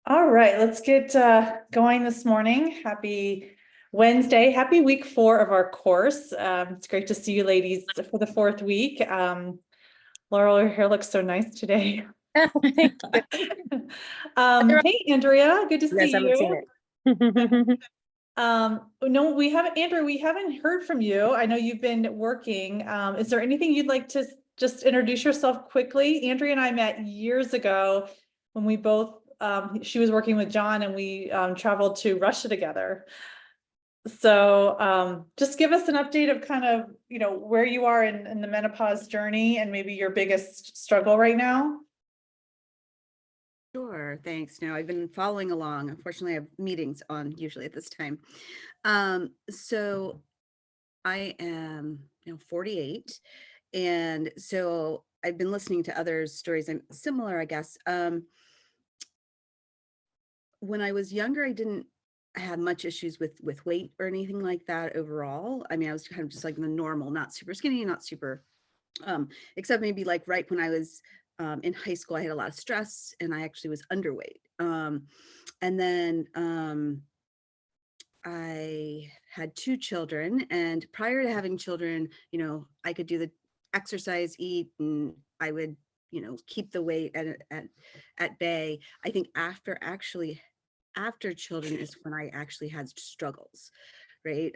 All right, let's get going this morning. Happy Wednesday. Happy week 4 of our course. It's great to see you ladies for the 4th week. Laurel, your hair looks so nice today. Hey, Andrea, good to Yes, see I haven't seen you. it. No, we haven't, Andrew, we haven't heard from you. I know you've been working. Is there anything you'd like to just introduce yourself quickly? Andrea and I met years ago when we both, she was working with John and we traveled to Russia together. So just give us an update of kind of, where you are in the menopause journey and maybe your biggest struggle right now. Sure, thanks. Now I've been following along. Unfortunately, I have meetings on usually at this time. So I am 48, and so I've been listening to others' stories and similar, I guess. When I was younger, I didn't have much issues with weight or anything like that overall. I mean, I was kind of just like the normal, not super skinny, not super except maybe like right when I was in high school, I had a lot of stress and I actually was underweight. And then I had 2 children, and prior to having children, I could do the exercise, eat, and I would, keep the weight at bay. I think after children is when I actually had struggles, right?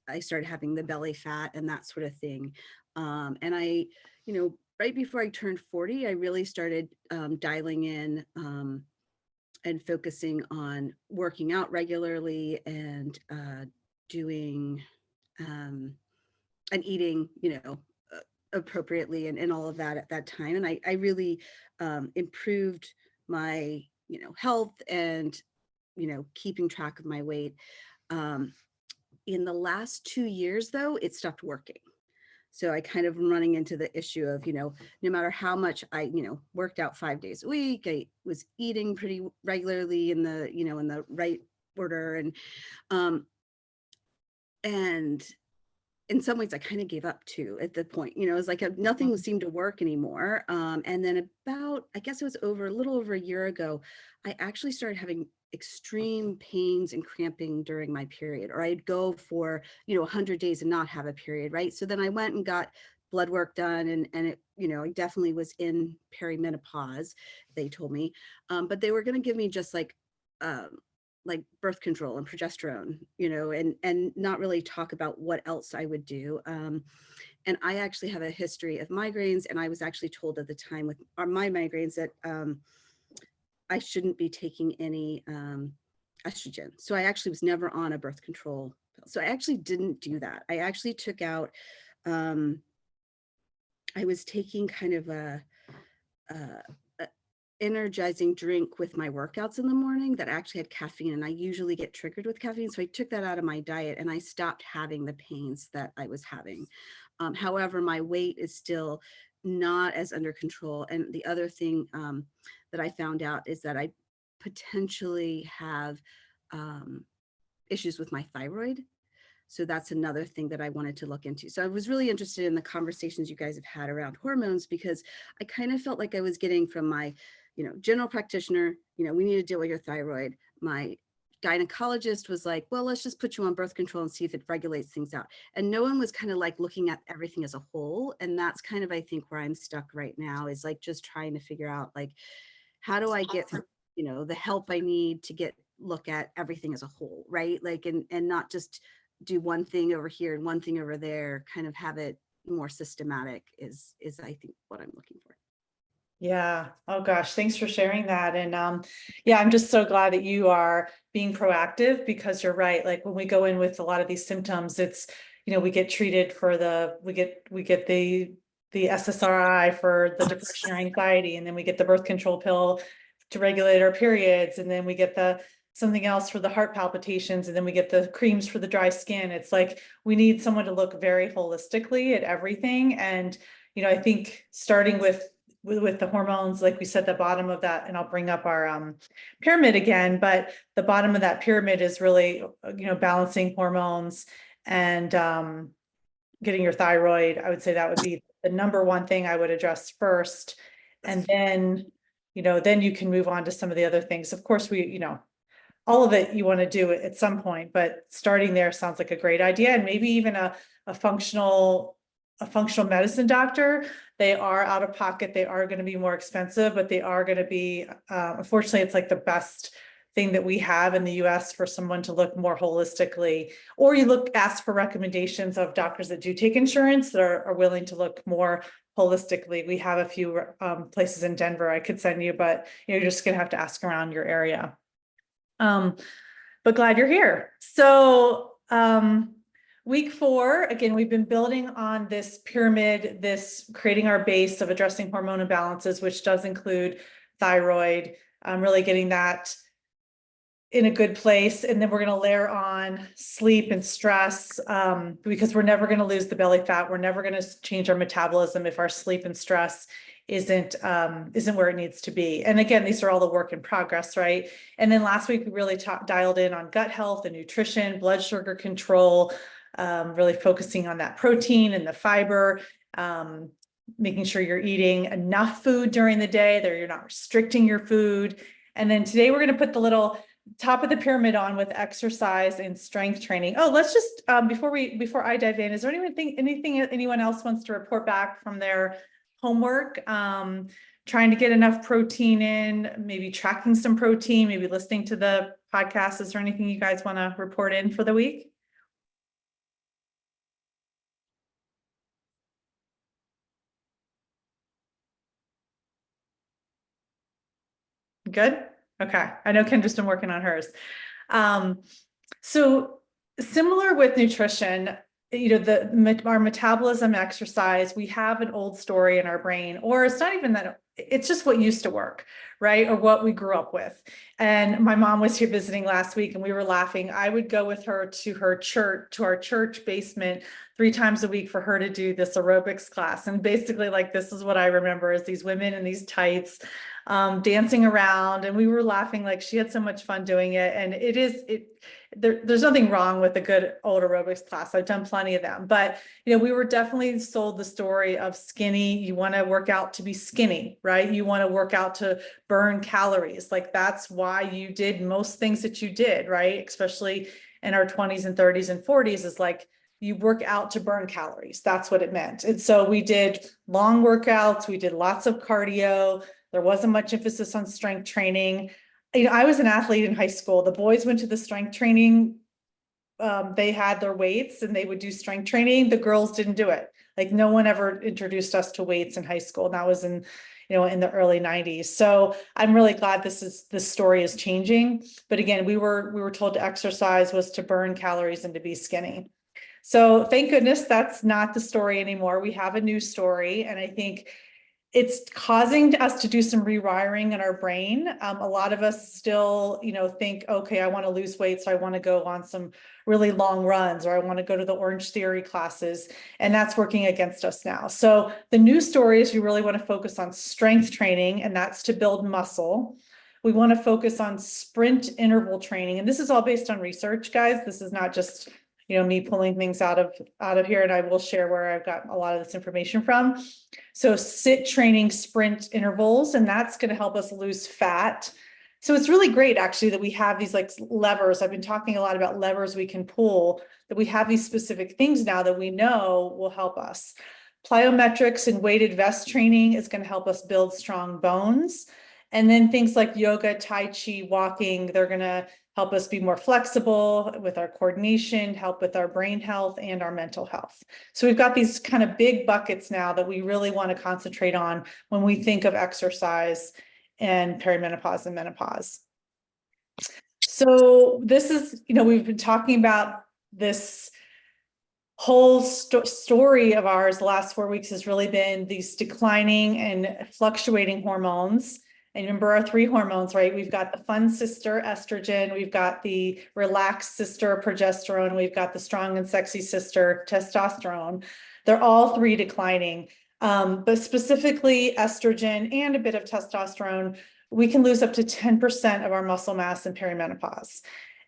I started having the belly fat and that sort of thing. And right before I turned 40, I really started dialing in and focusing on working out regularly and doing and eating, appropriately and all of that at that time. And I really improved my, health and, keeping track of my weight. In the last 2 years, though, it stopped working. So I kind of running into the issue of, no matter how much I, worked out 5 days a week, I was eating pretty regularly in the right order. And in some ways I kind of gave up too at the point, it was like nothing seemed to work anymore. And then about, I guess it was a little over a year ago, I actually started having extreme pains and cramping during my period, or I'd go for, 100 days and not have a period, right? So then I went and got blood work done, and it, I definitely was in perimenopause, they told me. But they were going to give me just like birth control and progesterone, and not really talk about what else I would do. And I actually have a history of migraines, and I was actually told at the time with my migraines that I shouldn't be taking any estrogen. So I actually was never on a birth control pill. So I actually didn't do that. I actually took out, I was taking kind of a energizing drink with my workouts in the morning that actually had caffeine, and I usually get triggered with caffeine. So I took that out of my diet and I stopped having the pains that I was having. However, my weight is still not as under control. And the other thing that I found out is that I potentially have issues with my thyroid. So that's another thing that I wanted to look into. So I was really interested in the conversations you guys have had around hormones, because I kind of felt like I was getting from my, general practitioner, we need to deal with your thyroid. My gynecologist was like, well, let's just put you on birth control and see if it regulates things out. And no one was kind of like looking at everything as a whole. And that's kind of, I think, where I'm stuck right now, is like just trying to figure out, like, how do I get, the help I need to look at everything as a whole, right? Like, and not just do one thing over here and one thing over there, kind of have it more systematic is I think what I'm looking for. Yeah. Oh gosh, thanks for sharing that. And yeah, I'm just so glad that you are being proactive, because you're right. Like when we go in with a lot of these symptoms, it's, we get treated for we get the SSRI for the depression or anxiety, and then we get the birth control pill to regulate our periods, and then we get the something else for the heart palpitations, and then we get the creams for the dry skin. It's like we need someone to look very holistically at everything. And I think starting with the hormones, like we said, the bottom of that, and I'll bring up our pyramid again, but the bottom of that pyramid is really, balancing hormones and getting your thyroid. I would say that would be the number one thing I would address first. And then then you can move on to some of the other things. Of course, all of it you want to do at some point, but starting there sounds like a great idea. And maybe even a functional medicine doctor. They are out of pocket. They are going to be more expensive, but they are going to be, unfortunately, it's like the best thing that we have in the US for someone to look more holistically, or ask for recommendations of doctors that do take insurance that are willing to look more holistically. We have a few places in Denver I could send you, but you're just going to have to ask around your area. But glad you're here. So, week 4, again, we've been building on this pyramid, creating our base of addressing hormone imbalances, which does include thyroid, really getting that in a good place. And then we're going to layer on sleep and stress, because we're never going to lose the belly fat. We're never going to change our metabolism if our sleep and stress isn't where it needs to be. And again, these are all the work in progress, right? And then last week, we really dialed in on gut health and nutrition, blood sugar control, really focusing on that protein and the fiber, making sure you're eating enough food during the day, that you're not restricting your food. And then today we're going to put the little top of the pyramid on with exercise and strength training. Oh, let's just, before I dive in, is there anything anyone else wants to report back from their homework? Trying to get enough protein in, maybe tracking some protein, maybe listening to the podcast. Is there anything you guys want to report in for the week? Good. Okay. I know Kendra's been working on hers. So similar with nutrition, our metabolism, exercise, we have an old story in our brain, or it's not even that, it's just what used to work, right? Or what we grew up with. And my mom was here visiting last week and we were laughing. I would go with her to our church basement 3 times a week for her to do this aerobics class. And basically, like, this is what I remember, is these women in these tights, dancing around, and we were laughing, like she had so much fun doing it. And there's nothing wrong with a good old aerobics class. I've done plenty of them, but we were definitely sold the story of skinny. You want to work out to be skinny, right? You want to work out to burn calories. Like, that's why you did most things that you did, right? Especially in our 20s and 30s and 40s, is like, you work out to burn calories. That's what it meant. And so we did long workouts. We did lots of cardio. There wasn't much emphasis on strength training. I was an athlete in high school. The boys went to the strength training. They had their weights and they would do strength training. The girls didn't do it. Like, no one ever introduced us to weights in high school. And that was in the early 90s. So I'm really glad this story is changing. But again, we were told to exercise was to burn calories and to be skinny. So thank goodness that's not the story anymore. We have a new story. And I think it's causing us to do some rewiring in our brain. A lot of us still, think, okay, I want to lose weight, so I want to go on some really long runs, or I want to go to the Orange Theory classes, and that's working against us now. So the new story is we really want to focus on strength training, and that's to build muscle. We want to focus on sprint interval training, and this is all based on research, guys. This is not just me pulling things out of here, and I will share where I've got a lot of this information from. So sit training sprint intervals, and that's going to help us lose fat. So it's really great, actually, that we have these like levers. I've been talking a lot about levers we can pull, that we have these specific things now that we know will help us. Plyometrics and weighted vest training is going to help us build strong bones. And then things like yoga, Tai Chi, walking, they're going to help us be more flexible with our coordination, help with our brain health and our mental health. So we've got these kind of big buckets now that we really want to concentrate on when we think of exercise and perimenopause and menopause. So this is, we've been talking about this whole story of ours the last 4 weeks has really been these declining and fluctuating hormones. And remember our 3 hormones, right? We've got the fun sister, estrogen. We've got the relaxed sister, progesterone. We've got the strong and sexy sister, testosterone. They're all 3 declining. But specifically estrogen and a bit of testosterone, we can lose up to 10% of our muscle mass in perimenopause.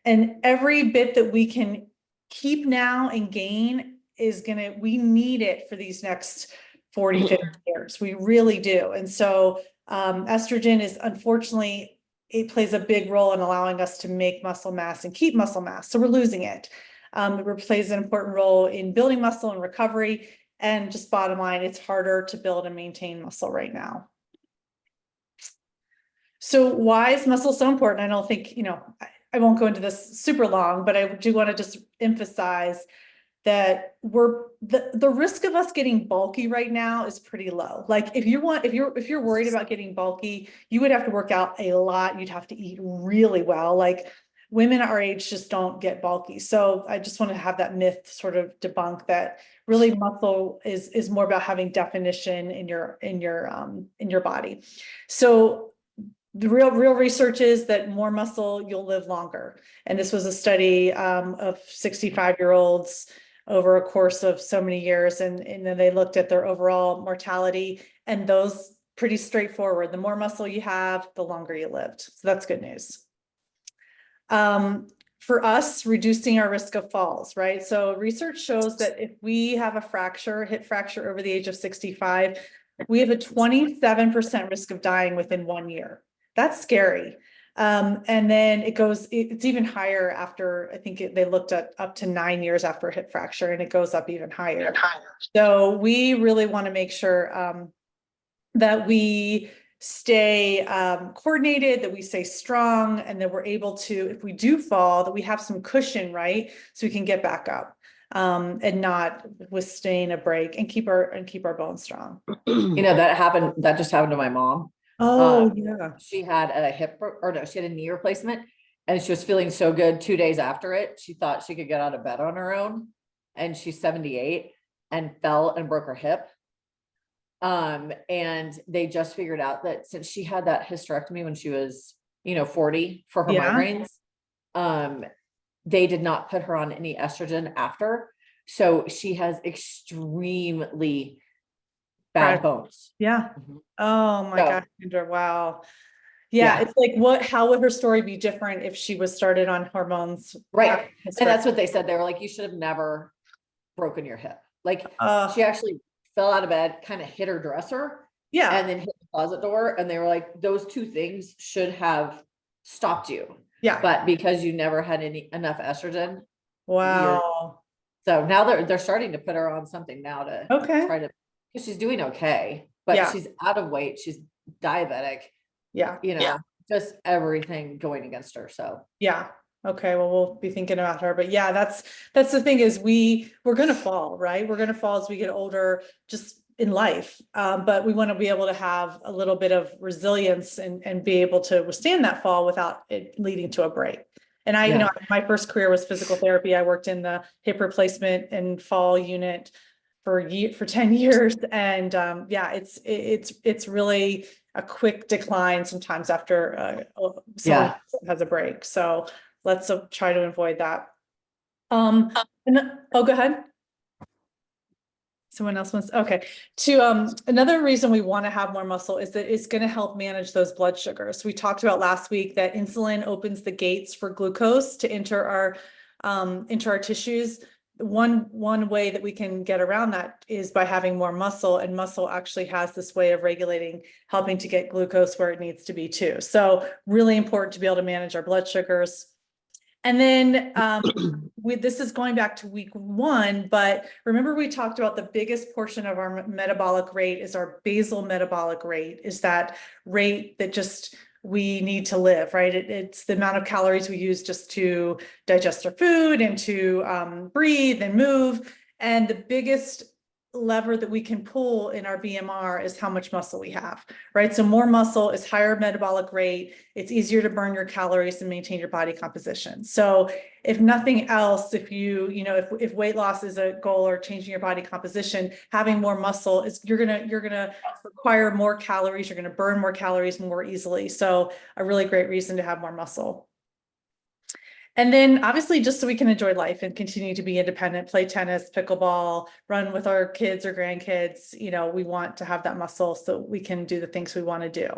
And every bit that we can keep now and gain we need it for these next 40, 50 years. We really do. And so Estrogen is unfortunately, it plays a big role in allowing us to make muscle mass and keep muscle mass. So we're losing it. It plays an important role in building muscle and recovery. And just bottom line, it's harder to build and maintain muscle right now. So why is muscle so important? I don't think, I won't go into this super long, but I do want to just emphasize that the risk of us getting bulky right now is pretty low. Like if you're worried about getting bulky, you would have to work out a lot. You'd have to eat really well. Like women our age just don't get bulky. So I just want to have that myth sort of debunked that really muscle is more about having definition in your body. So the real research is that more muscle, you'll live longer. And this was a study of 65-year-olds over a course of so many years. And then they looked at their overall mortality, and those pretty straightforward. The more muscle you have, the longer you lived. So that's good news. For us, reducing our risk of falls, right? So research shows that if we have a hip fracture over the age of 65, we have a 27% risk of dying within 1 year. That's scary. And then it's even higher after, I think they looked at up to 9 years after a hip fracture, and it goes up even higher. So we really want to make sure that we stay coordinated, that we stay strong, and that we're able to, if we do fall, that we have some cushion, right? So we can get back up and not withstand a break and keep our bones strong. That just happened to my mom. Oh, yeah. She had she had a knee replacement, and she was feeling so good 2 days after it. She thought she could get out of bed on her own, and she's 78 and fell and broke her hip. And they just figured out that since she had that hysterectomy when she was, 40 for her migraines, they did not put her on any estrogen after. So she has extremely bad bones. Yeah. Mhm. Oh my gosh, Kendra, wow. Yeah, it's like how would her story be different if she was started on hormones? Right. And that's what they said. They were like, you should have never broken your hip. Like she actually fell out of bed, kind of hit her dresser, and then hit the closet door. And they were like, those two things should have stopped you. Yeah. But because you never had enough estrogen. Wow. So now they're starting to put her on something now to try to, because she's doing okay, but she's out of weight. She's diabetic. Just everything going against her. So okay, well, we'll be thinking about her, but that's the thing is we're gonna fall, right? We're gonna fall as we get older, just in life, but we want to be able to have a little bit of resilience and be able to withstand that fall without it leading to a break. And my first career was physical therapy. I worked in the hip replacement and fall unit for 10 years, and it's really a quick decline sometimes after someone has a break. So let's try to avoid that. Go ahead. Someone else wants, okay. Another reason we want to have more muscle is that it's going to help manage those blood sugars. We talked about last week that insulin opens the gates for glucose to enter our tissues. One way that we can get around that is by having more muscle, and muscle actually has this way of helping to get glucose where it needs to be too. So really important to be able to manage our blood sugars. And then this is going back to week 1, but remember we talked about the biggest portion of our metabolic rate is our basal metabolic rate, is that rate that just we need to live, right? It's the amount of calories we use just to digest our food and to breathe and move. And the biggest lever that we can pull in our BMR is how much muscle we have, right? So more muscle is higher metabolic rate. It's easier to burn your calories and maintain your body composition. So if nothing else, if if weight loss is a goal or changing your body composition, having more muscle is you're gonna require more calories. You're gonna burn more calories more easily. So a really great reason to have more muscle. And then obviously just so we can enjoy life and continue to be independent, play tennis, pickleball, run with our kids or grandkids, we want to have that muscle so we can do the things we want to do.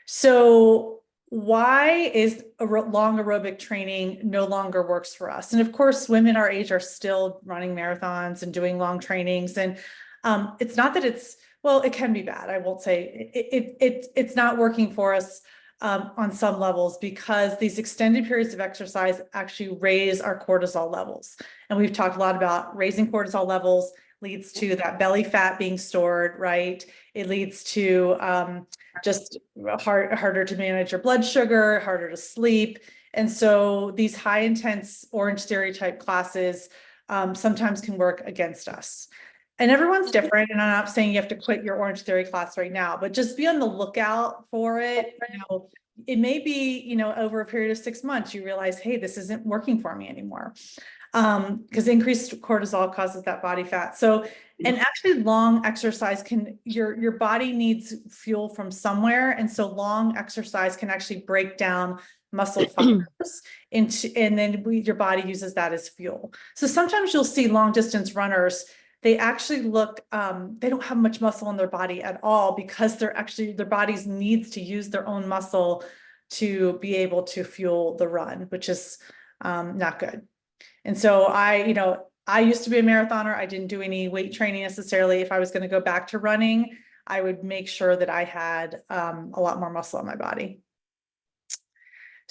So why is long aerobic training no longer works for us? And of course, women our age are still running marathons and doing long trainings. And it's not that it's Well, it can be bad. I won't say it's not working for us on some levels, because these extended periods of exercise actually raise our cortisol levels. And we've talked a lot about raising cortisol levels leads to that belly fat being stored, right? It leads to just harder to manage your blood sugar, harder to sleep. And so these high intense Orange Theory type classes sometimes can work against us. And everyone's different. And I'm not saying you have to quit your Orange Theory class right now, but just be on the lookout for it. It may be, over a period of 6 months, you realize, hey, this isn't working for me anymore. Because increased cortisol causes that body fat. So, and actually long exercise your body needs fuel from somewhere. And so long exercise can actually break down muscle fibers and then your body uses that as fuel. So sometimes you'll see long distance runners, they actually look, they don't have much muscle in their body at all, because their bodies needs to use their own muscle to be able to fuel the run, which is not good. And so I used to be a marathoner. I didn't do any weight training necessarily. If I was going to go back to running, I would make sure that I had a lot more muscle on my body.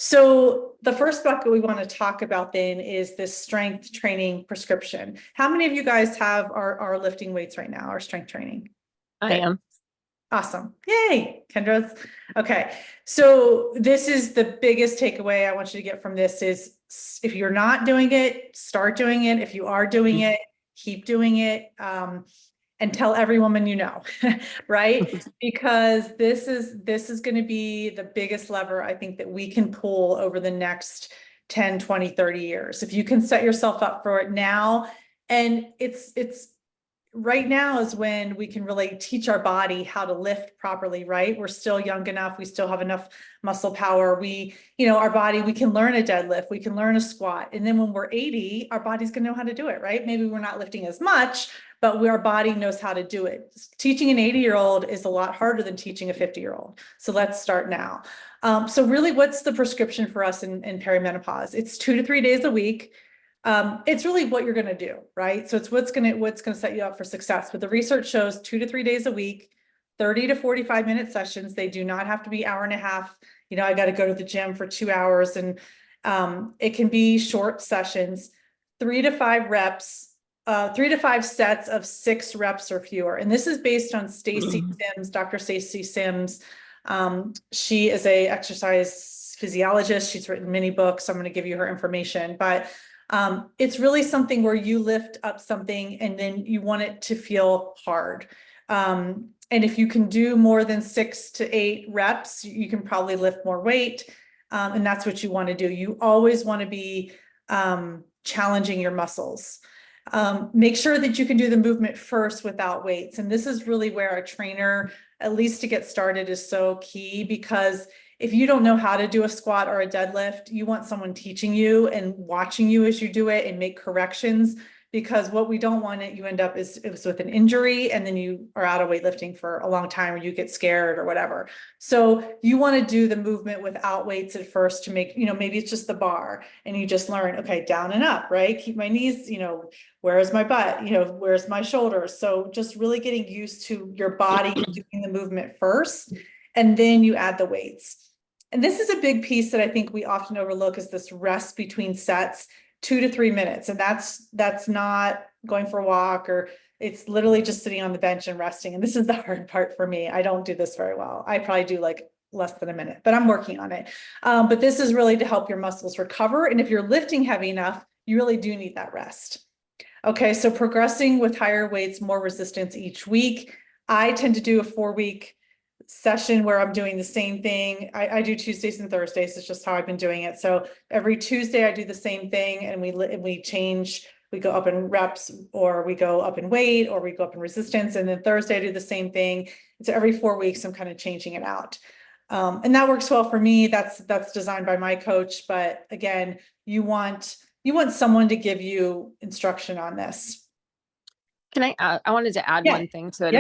So the first bucket we want to talk about then is this strength training prescription. How many of you guys are lifting weights right now, or strength training? I am. Awesome. Yay, Kendra's. Okay. So this is the biggest takeaway I want you to get from this is, if you're not doing it, start doing it. If you are doing it, keep doing it. And tell every woman you know, right? Because this is going to be the biggest lever I think that we can pull over the next 10, 20, 30 years. If you can set yourself up for it now, and it's right now is when we can really teach our body how to lift properly, right? We're still young enough. We still have enough muscle power. Our body, we can learn a deadlift, we can learn a squat. And then when we're 80, our body's going to know how to do it, right? Maybe we're not lifting as much, but our body knows how to do it. Teaching an 80-year-old is a lot harder than teaching a 50-year-old. So let's start now. So really, what's the prescription for us in perimenopause? It's 2 to 3 days a week. It's really what you're going to do, right? So it's what's going to set you up for success. But the research shows 2 to 3 days a week, 30 to 45 minute sessions. They do not have to be hour and a half. I got to go to the gym for 2 hours, and it can be short sessions, 3 to 5 reps, 3 to 5 sets of 6 reps or fewer. And this is based on Stacy Sims, Dr. Stacy Sims. She is a exercise physiologist. She's written many books. I'm going to give you her information, but it's really something where you lift up something and then you want it to feel hard. And if you can do more than 6 to 8 reps, you can probably lift more weight. And that's what you want to do. You always want to be challenging your muscles. Make sure that you can do the movement first without weights. And this is really where a trainer, at least to get started, is so key, because if you don't know how to do a squat or a deadlift, you want someone teaching you and watching you as you do it and make corrections, because what we don't want you end up is with an injury, and then you are out of weightlifting for a long time, or you get scared or whatever. So you want to do the movement without weights at first to make, maybe it's just the bar and you just learn, okay, down and up, right? Keep my knees, where's my butt, where's my shoulders? So just really getting used to your body doing the movement first, and then you add the weights. And this is a big piece that I think we often overlook, is this rest between sets, 2 to 3 minutes. And that's not going for a walk, or it's literally just sitting on the bench and resting. And this is the hard part for me. I don't do this very well. I probably do like less than a minute, but I'm working on it. But this is really to help your muscles recover. And if you're lifting heavy enough, you really do need that rest. Okay, so progressing with higher weights, more resistance each week. I tend to do a 4-week session where I'm doing the same thing. I do Tuesdays and Thursdays. It's just how I've been doing it. So every Tuesday I do the same thing, and we change. We go up in reps, or we go up in weight, or we go up in resistance. And then Thursday I do the same thing. So every 4 weeks I'm kind of changing it out. And that works well for me. That's designed by my coach. But again, you want someone to give you instruction on this. Can I wanted to add one thing to it.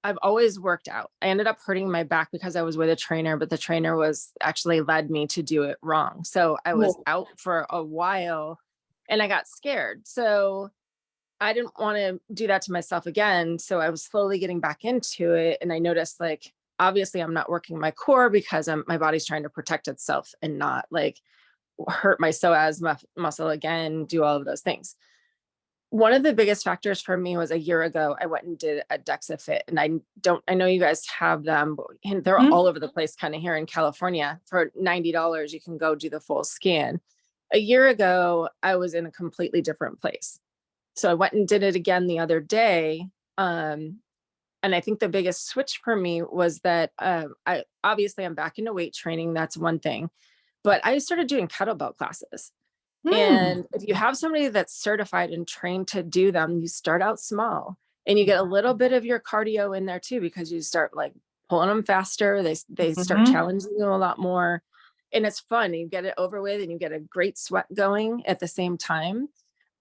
I've always worked out. I ended up hurting my back because I was with a trainer, but the trainer led me to do it wrong. So I was out for a while and I got scared. So I didn't want to do that to myself again. So I was slowly getting back into it. And I noticed like, obviously I'm not working my core because my body's trying to protect itself and not like hurt my psoas muscle again, do all of those things. One of the biggest factors for me was a year ago, I went and did a DEXA fit, and I know you guys have them, but they're all over the place kind of here in California. For $90, you can go do the full scan. A year ago, I was in a completely different place. So I went and did it again the other day. And I think the biggest switch for me was that I'm back into weight training. That's one thing, but I started doing kettlebell classes. And if you have somebody that's certified and trained to do them, you start out small and you get a little bit of your cardio in there too, because you start like pulling them faster. They start challenging you a lot more, and it's fun. You get it over with and you get a great sweat going at the same time.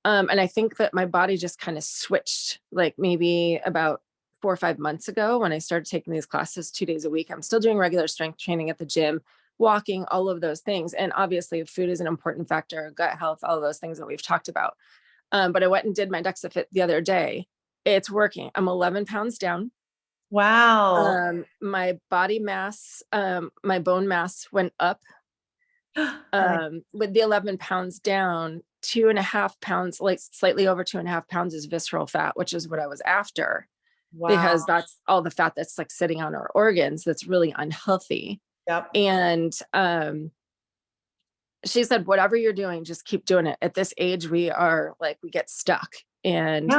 And I think that my body just kind of switched like maybe about 4 or 5 months ago when I started taking these classes 2 days a week. I'm still doing regular strength training at the gym, walking, all of those things. And obviously food is an important factor, gut health, all of those things that we've talked about. But I went and did my DEXA fit the other day. It's working. I'm 11 pounds down. Wow. My body mass, my bone mass went up. With the 11 pounds down, 2.5 pounds, like slightly over 2.5 pounds is visceral fat, which is what I was after. Wow. Because that's all the fat that's like sitting on our organs that's really unhealthy. Yep. And she said, whatever you're doing, just keep doing it. At this age, we get stuck. And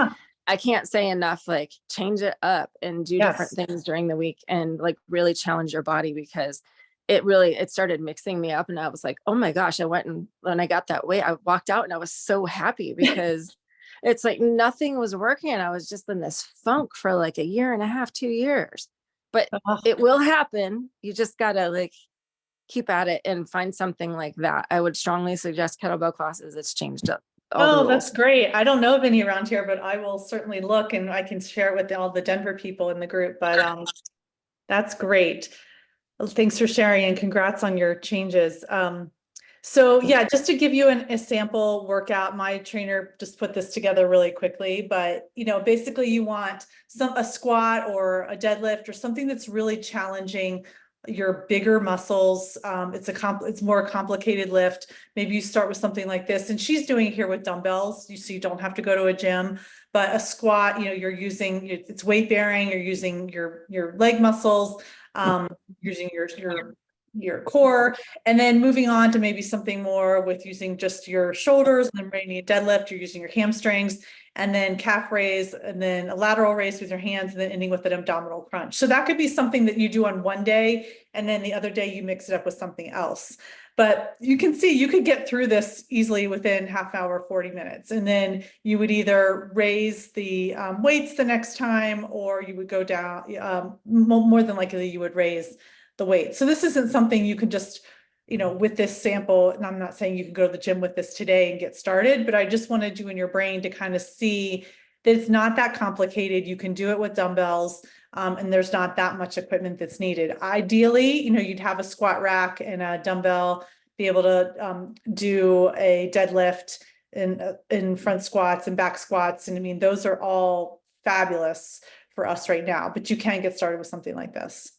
I can't say enough, like change it up and do different things during the week and like really challenge your body, because it started mixing me up. And I was like, oh my gosh, I went and when I got that weight, I walked out and I was so happy because it's like nothing was working. I was just in this funk for like a year and a half, 2 years, but it will happen. You just gotta like keep at it and find something like that. I would strongly suggest kettlebell classes. It's changed up. Oh, that's great. I don't know of any around here, but I will certainly look and I can share it with all the Denver people in the group, but that's great. Well, thanks for sharing and congrats on your changes. So yeah, just to give you a sample workout, my trainer just put this together really quickly, but basically you want a squat or a deadlift or something that's really challenging your bigger muscles. It's more complicated lift. Maybe you start with something like this, and she's doing it here with dumbbells. So you don't have to go to a gym, but a squat, you're using, it's weight bearing, you're using your leg muscles, using your core, and then moving on to maybe something more with using just your shoulders, and then bringing a deadlift, you're using your hamstrings, and then calf raise, and then a lateral raise with your hands, and then ending with an abdominal crunch. So that could be something that you do on one day, and then the other day you mix it up with something else. But you can see you could get through this easily within half hour, 40 minutes. And then you would either raise the weights the next time, or you would go down, more than likely you would raise the weight. So this isn't something you can just, with this sample, and I'm not saying you can go to the gym with this today and get started, but I just wanted you in your brain to kind of see that it's not that complicated. You can do it with dumbbells, and there's not that much equipment that's needed. Ideally, you'd have a squat rack and a dumbbell, be able to do a deadlift in front squats and back squats. And I mean, those are all fabulous for us right now, but you can get started with something like this.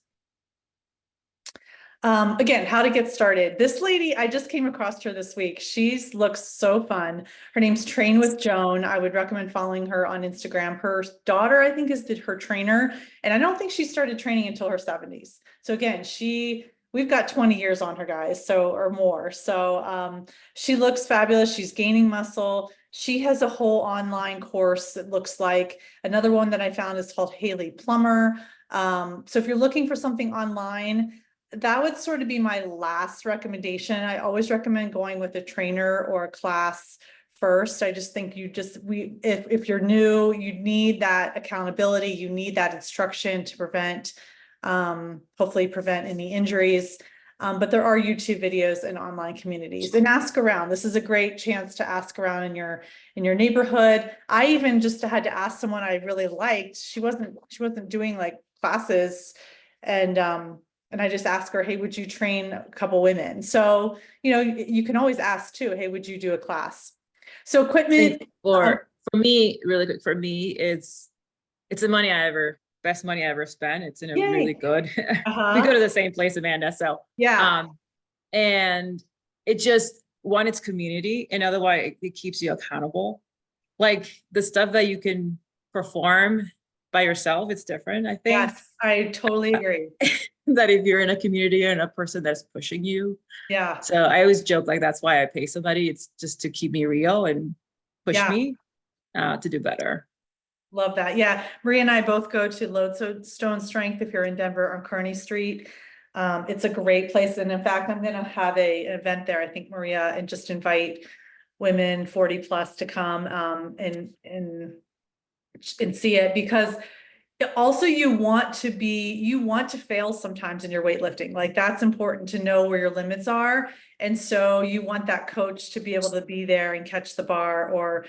Again, how to get started. This lady, I just came across her this week. She looks so fun. Her name's Train with Joan. I would recommend following her on Instagram. Her daughter, I think, is her trainer. And I don't think she started training until her 70s. So again, we've got 20 years on her, guys, or more. So she looks fabulous. She's gaining muscle. She has a whole online course that looks like. Another one that I found is called Haley Plummer. So if you're looking for something online, that would sort of be my last recommendation. I always recommend going with a trainer or a class first. I just think if you're new, you need that accountability, you need that instruction to hopefully prevent any injuries. But there are YouTube videos and online communities, and ask around. This is a great chance to ask around in your neighborhood. I even just had to ask someone I really liked. She wasn't doing like classes, and I just asked her, hey, would you train a couple women? So, you can always ask too, hey, would you do a class? So equipment for For me, really quick, for me, it's the best money I ever spent. It's in a Yay. really good, we Uh-huh. go to the same place, Amanda. So, Yeah. and it just, one, it's community, and otherwise it keeps you accountable. Like the stuff that you can perform by yourself, it's different, I think, Yes, I totally agree. that if you're in a community and a person that's pushing you. Yeah. So I always joke, like, that's why I pay somebody. It's just to keep me real and push me to do better. Love that. Yeah. Maria and I both go to Lodestone Strength if you're in Denver on Kearney Street. It's a great place. And in fact, I'm going to have an event there, I think, Maria, and just invite women 40 plus to come and see it, because also you want to fail sometimes in your weightlifting. Like that's important to know where your limits are. And so you want that coach to be able to be there and catch the bar, or,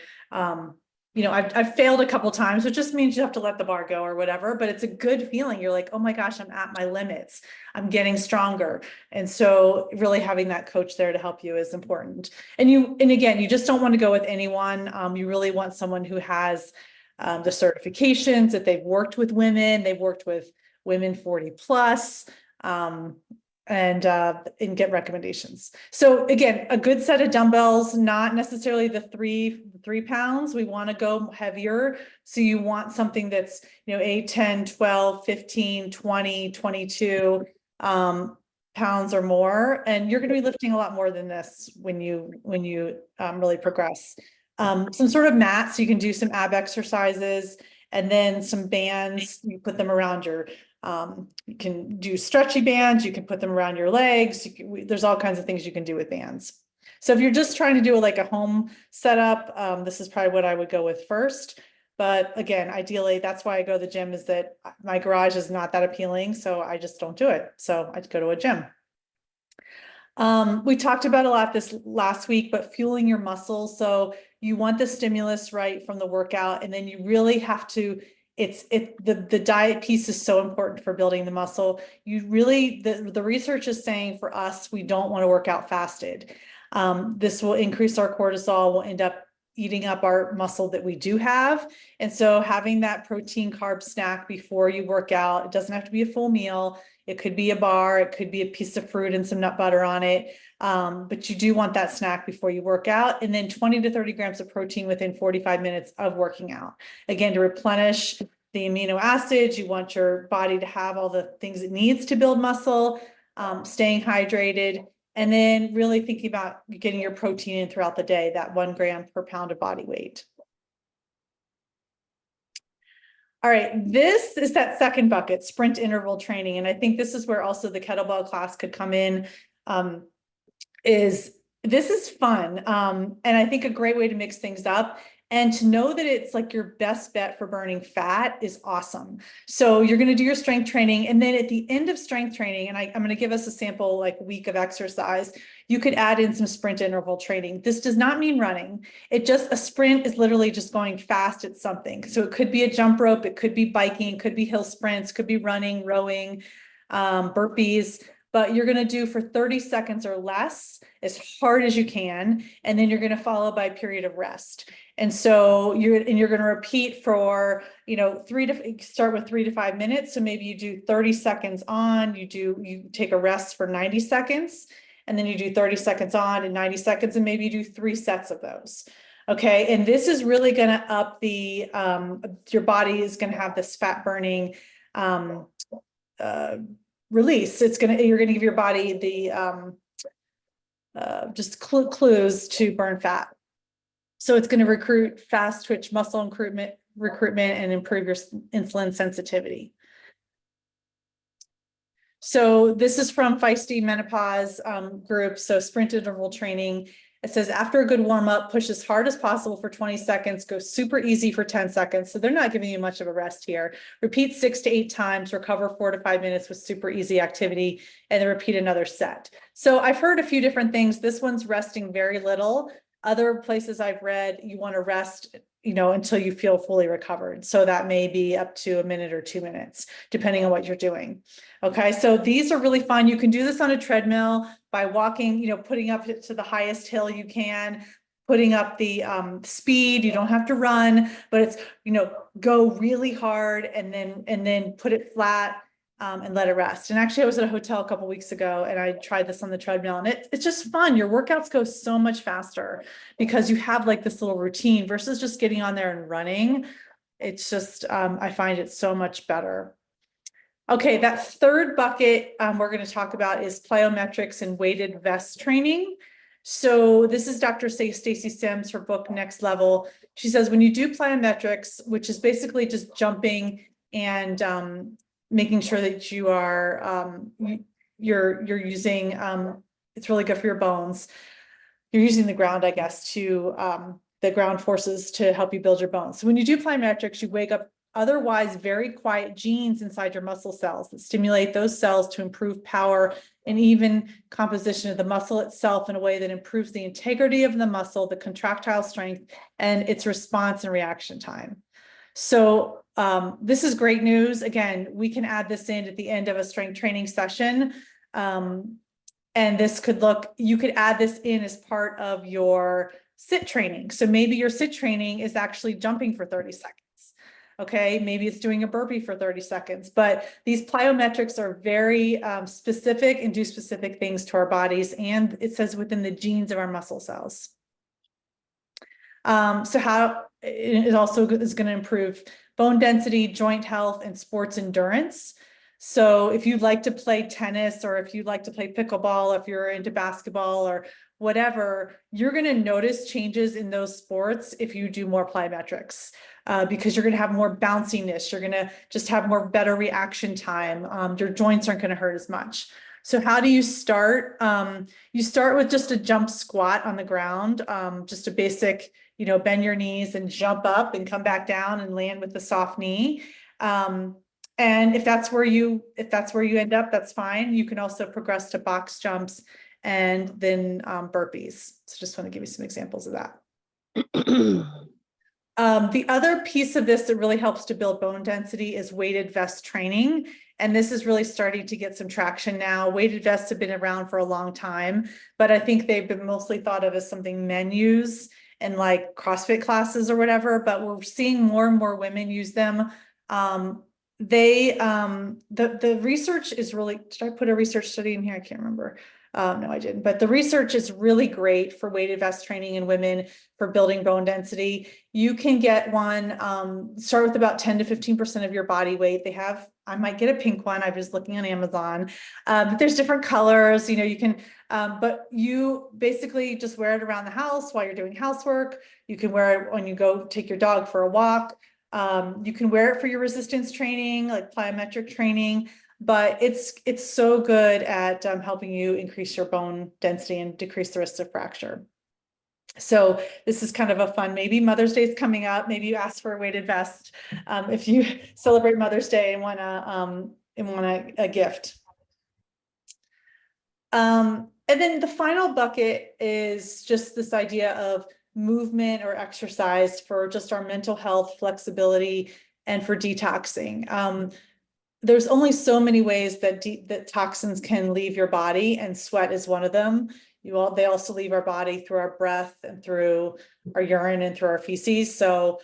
I've failed a couple times, which just means you have to let the bar go or whatever, but it's a good feeling. You're like, oh my gosh, I'm at my limits. I'm getting stronger. And so really having that coach there to help you is important. And again, you just don't want to go with anyone. You really want someone who has the certifications, that they've worked with women, they've worked with women 40 plus, and get recommendations. So again, a good set of dumbbells, not necessarily the three pounds. We want to go heavier. So you want something that's, 8, 10, 12, 15, 20, 22 pounds or more. And you're going to be lifting a lot more than this when you really progress. Some sort of mat, so you can do some ab exercises, and then some bands, you put them around your, you can do stretchy bands, you can put them around your legs. There's all kinds of things you can do with bands. So if you're just trying to do like a home setup, this is probably what I would go with first. But again, ideally, that's why I go to the gym, is that my garage is not that appealing. So I just don't do it. So I'd go to a gym. We talked about a lot this last week, but fueling your muscles. So you want the stimulus right from the workout, and then you really have to, the diet piece is so important for building the muscle. You really, the research is saying for us, we don't want to work out fasted. This will increase our cortisol, we'll end up eating up our muscle that we do have. And so having that protein carb snack before you work out, it doesn't have to be a full meal. It could be a bar, it could be a piece of fruit and some nut butter on it. But you do want that snack before you work out, and then 20 to 30 grams of protein within 45 minutes of working out. Again, to replenish the amino acids, you want your body to have all the things it needs to build muscle, staying hydrated, and then really thinking about getting your protein in throughout the day, that 1 gram per pound of body weight. All right, this is that second bucket, sprint interval training. And I think this is where also the kettlebell class could come in. This is fun. And I think a great way to mix things up, and to know that it's like your best bet for burning fat is awesome. So you're going to do your strength training, and then at the end of strength training, and I'm going to give us a sample like week of exercise, you could add in some sprint interval training. This does not mean running. A sprint is literally just going fast at something. So it could be a jump rope, it could be biking, it could be hill sprints, could be running, rowing, burpees. But you're going to do for 30 seconds or less, as hard as you can, and then you're going to follow by a period of rest. And so you're going to repeat for, start with 3 to 5 minutes. So maybe you do 30 seconds on, you take a rest for 90 seconds, and then you do 30 seconds on and 90 seconds, and maybe you do 3 sets of those. Okay. And this is really going to up your body is going to have this fat burning, release. You're going to give your body the, just clues to burn fat. So it's going to recruit fast twitch muscle recruitment and improve your insulin sensitivity. So this is from Feisty Menopause group. So sprint interval training. It says after a good warm up, push as hard as possible for 20 seconds, go super easy for 10 seconds. So they're not giving you much of a rest here. Repeat 6 to 8 times, recover 4 to 5 minutes with super easy activity, and then repeat another set. So I've heard a few different things. This one's resting very little. Other places I've read, you want to rest, until you feel fully recovered. So that may be up to a minute or 2 minutes, depending on what you're doing. Okay, so these are really fun. You can do this on a treadmill by walking, putting up to the highest hill you can, putting up the speed. You don't have to run, but it's, go really hard and then put it flat and let it rest. And actually I was at a hotel a couple weeks ago and I tried this on the treadmill, and it's just fun. Your workouts go so much faster because you have like this little routine versus just getting on there and running. It's just, I find it so much better. Okay, that third bucket we're going to talk about is plyometrics and weighted vest training. So this is Dr. Stacy Sims, her book Next Level. She says when you do plyometrics, which is basically just jumping and making sure that you are you're using it's really good for your bones. You're using the ground, I guess, to the ground forces to help you build your bones. So when you do plyometrics, you wake up otherwise very quiet genes inside your muscle cells that stimulate those cells to improve power and even composition of the muscle itself in a way that improves the integrity of the muscle, the contractile strength, and its response and reaction time. So this is great news. Again, we can add this in at the end of a strength training session. And this could you could add this in as part of your sit training. So maybe your sit training is actually jumping for 30 seconds. Okay, maybe it's doing a burpee for 30 seconds, but these plyometrics are very specific and do specific things to our bodies. And it says within the genes of our muscle cells. So how it also is going to improve bone density, joint health, and sports endurance. So if you'd like to play tennis, or if you'd like to play pickleball, if you're into basketball or whatever, you're going to notice changes in those sports if you do more plyometrics, because you're going to have more bounciness. You're going to just have better reaction time. Your joints aren't going to hurt as much. So how do you start? You start with just a jump squat on the ground, just a basic, bend your knees and jump up and come back down and land with the soft knee. And if that's where you end up, that's fine. You can also progress to box jumps and then burpees. So just want to give you some examples of that. The other piece of this that really helps to build bone density is weighted vest training. And this is really starting to get some traction now. Weighted vests have been around for a long time, but I think they've been mostly thought of as something men use in like CrossFit classes or whatever, but we're seeing more and more women use them. The research is really, did I put a research study in here? I can't remember. No, I didn't, but the research is really great for weighted vest training in women for building bone density. You can get one, start with about 10 to 15% of your body weight. I might get a pink one. I'm just looking on Amazon, but there's different colors, you can, but you basically just wear it around the house while you're doing housework. You can wear it when you go take your dog for a walk. You can wear it for your resistance training, like plyometric training, but it's so good at helping you increase your bone density and decrease the risk of fracture. So this is kind of a fun, maybe Mother's Day is coming up. Maybe you ask for a weighted vest if you celebrate Mother's Day and want a gift. And then the final bucket is just this idea of movement or exercise for just our mental health, flexibility, and for detoxing. There's only so many ways that toxins can leave your body, and sweat is one of them. They also leave our body through our breath and through our urine and through our feces. So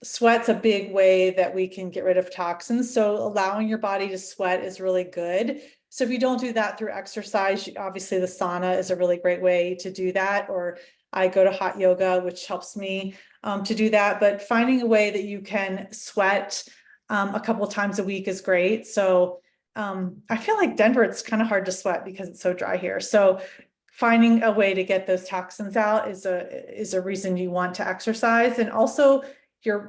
sweat's a big way that we can get rid of toxins. So allowing your body to sweat is really good. So if you don't do that through exercise, obviously the sauna is a really great way to do that. Or I go to hot yoga, which helps me to do that. But finding a way that you can sweat a couple of times a week is great. So I feel like Denver, it's kind of hard to sweat because it's so dry here. So finding a way to get those toxins out is a reason you want to exercise. And also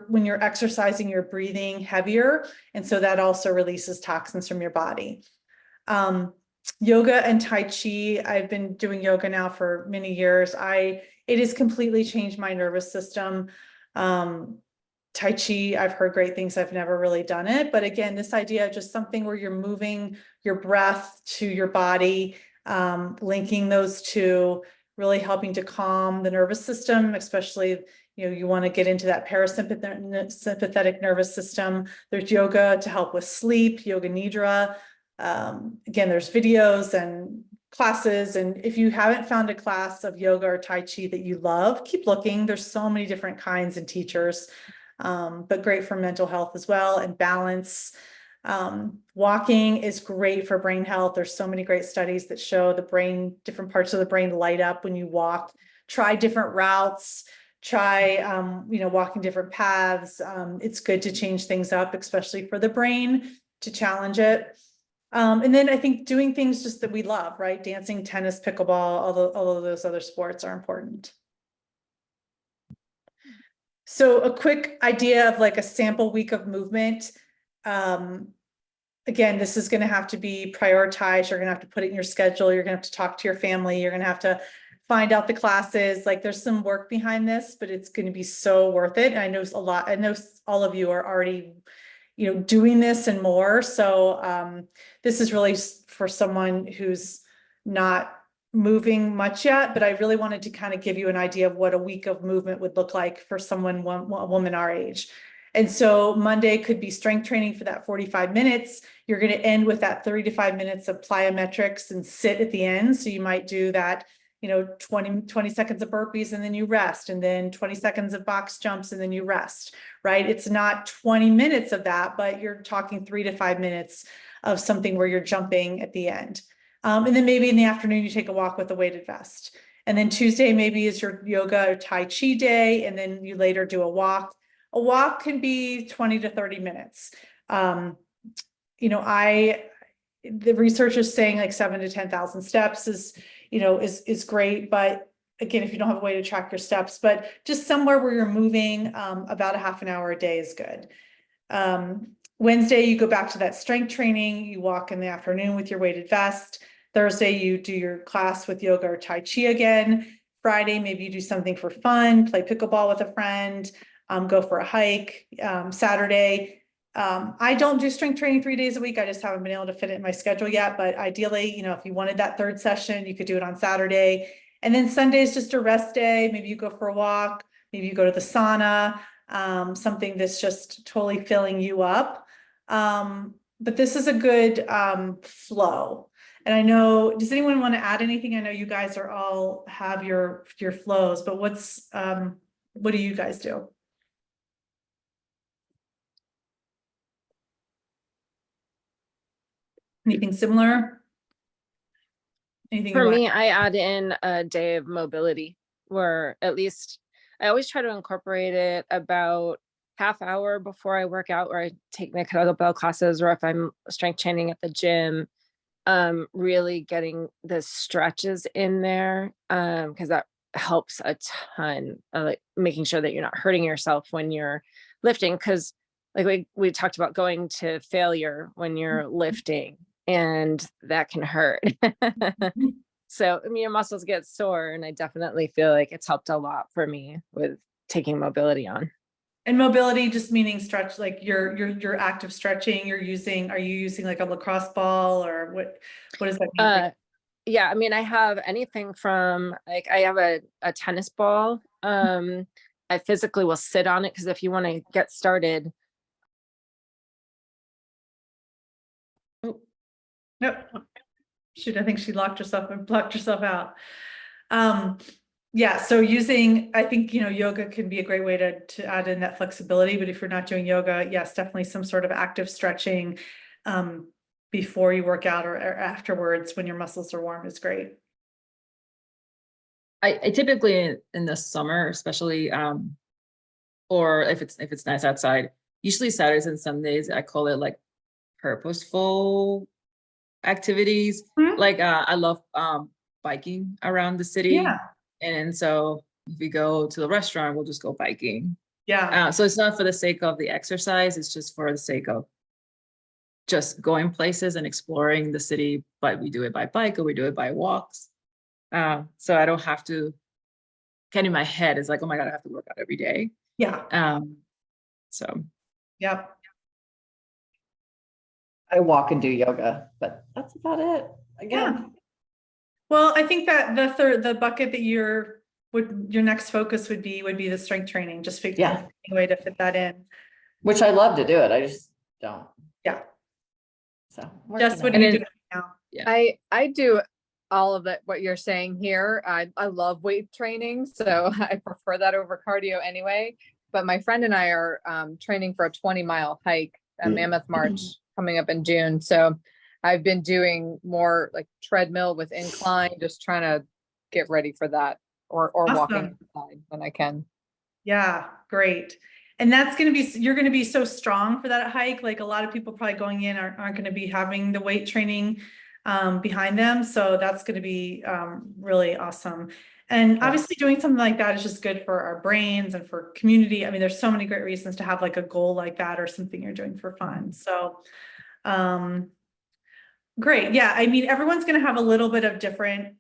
when you're exercising, you're breathing heavier. And so that also releases toxins from your body. Yoga and Tai Chi. I've been doing yoga now for many years. It has completely changed my nervous system. Tai Chi, I've heard great things. I've never really done it. But again, this idea of just something where you're moving your breath to your body, linking those two, really helping to calm the nervous system, especially, you want to get into that parasympathetic nervous system. There's yoga to help with sleep, yoga nidra. Again, there's videos and classes. And if you haven't found a class of yoga or Tai Chi that you love, keep looking. There's so many different kinds and teachers, but great for mental health as well and balance. Walking is great for brain health. There's so many great studies that show the brain, different parts of the brain light up when you walk. Try different routes, try, walking different paths. It's good to change things up, especially for the brain, to challenge it. And then I think doing things just that we love, right? Dancing, tennis, pickleball, all of those other sports are important. So a quick idea of like a sample week of movement. Again, this is going to have to be prioritized. You're going to have to put it in your schedule. You're going to have to talk to your family. You're going to have to find out the classes. Like there's some work behind this, but it's going to be so worth it. And I know all of you are already, doing this and more. So this is really for someone who's not moving much yet, but I really wanted to kind of give you an idea of what a week of movement would look like for a woman our age. And so Monday could be strength training for that 45 minutes. You're going to end with that 30 to 5 minutes of plyometrics and sit at the end. So you might do that, 20 seconds of burpees and then you rest, and then 20 seconds of box jumps and then you rest, right? It's not 20 minutes of that, but you're talking 3 to 5 minutes of something where you're jumping at the end. And then maybe in the afternoon, you take a walk with a weighted vest. And then Tuesday maybe is your yoga or Tai Chi day. And then you later do a walk. A walk can be 20 to 30 minutes. The research is saying like 7,000 to 10,000 steps is great. But again, if you don't have a way to track your steps, but just somewhere where you're moving, about a half an hour a day is good. Wednesday, you go back to that strength training. You walk in the afternoon with your weighted vest. Thursday, you do your class with yoga or Tai Chi again. Friday, maybe you do something for fun, play pickleball with a friend, go for a hike. Saturday, I don't do strength training 3 days a week. I just haven't been able to fit it in my schedule yet. But ideally, if you wanted that third session, you could do it on Saturday. And then Sunday is just a rest day. Maybe you go for a walk. Maybe you go to the sauna, something that's just totally filling you up. But this is a good flow. And I know, does anyone want to add anything? I know you guys all have your flows, but what do you guys do? Anything similar? Anything For me, I add in a day of mobility, where at least I always try to incorporate it about half hour before I work out, or I take my kettlebell classes, or if I'm strength training at the gym, really getting the stretches in there, because that helps a ton, like making sure that you're not hurting yourself when you're lifting, because like we talked about going to failure when you're lifting, and that can hurt. So your muscles get sore, and I definitely feel like it's helped a lot for me with taking mobility on. And mobility just meaning stretch, like your active stretching. Are you using like a lacrosse ball, or what does that mean? Yeah, I have anything from, like, I have a tennis ball. I physically will sit on it, because if you want to get started. Yep. Shoot, I think she locked herself and blocked herself out. Yeah, so I think, yoga can be a great way to add in that flexibility, but if you're not doing yoga, yes, definitely some sort of active stretching before you work out or afterwards when your muscles are warm is great. I typically in the summer, especially, or if it's nice outside, usually Saturdays and Sundays, I call it like purposeful activities. Like I love biking around the city. Yeah. And so if we go to the restaurant, we'll just go biking. Yeah. So it's not for the sake of the exercise, it's just for the sake of just going places and exploring the city, but we do it by bike or we do it by walks. So I don't have to get in my head, it's like, oh my God, I have to work out every day. Yeah. So. Yep. I walk and do yoga, but that's about it. Again. Yeah. Well, I think that the bucket that your next focus would be the strength training, just figuring a way to fit that in. Which I love to do it. I just don't. Yeah. So Just what do you do now? Yeah. I do all of it, what you're saying here. I love weight training, so I prefer that over cardio anyway. But my friend and I are training for a 20-mile hike, a Mammoth March coming up in June. So I've been doing more like treadmill with incline, just trying to get ready for that, or walking Awesome. outside when I can. Yeah, great. And that's going to be, you're going to be so strong for that hike. Like a lot of people probably going in aren't going to be having the weight training behind them. So that's going to be really awesome. And obviously doing something like that is just good for our brains and for community. I mean, there's so many great reasons to have like a goal like that or something you're doing for fun. So great. Yeah. I mean, everyone's going to have a little bit of different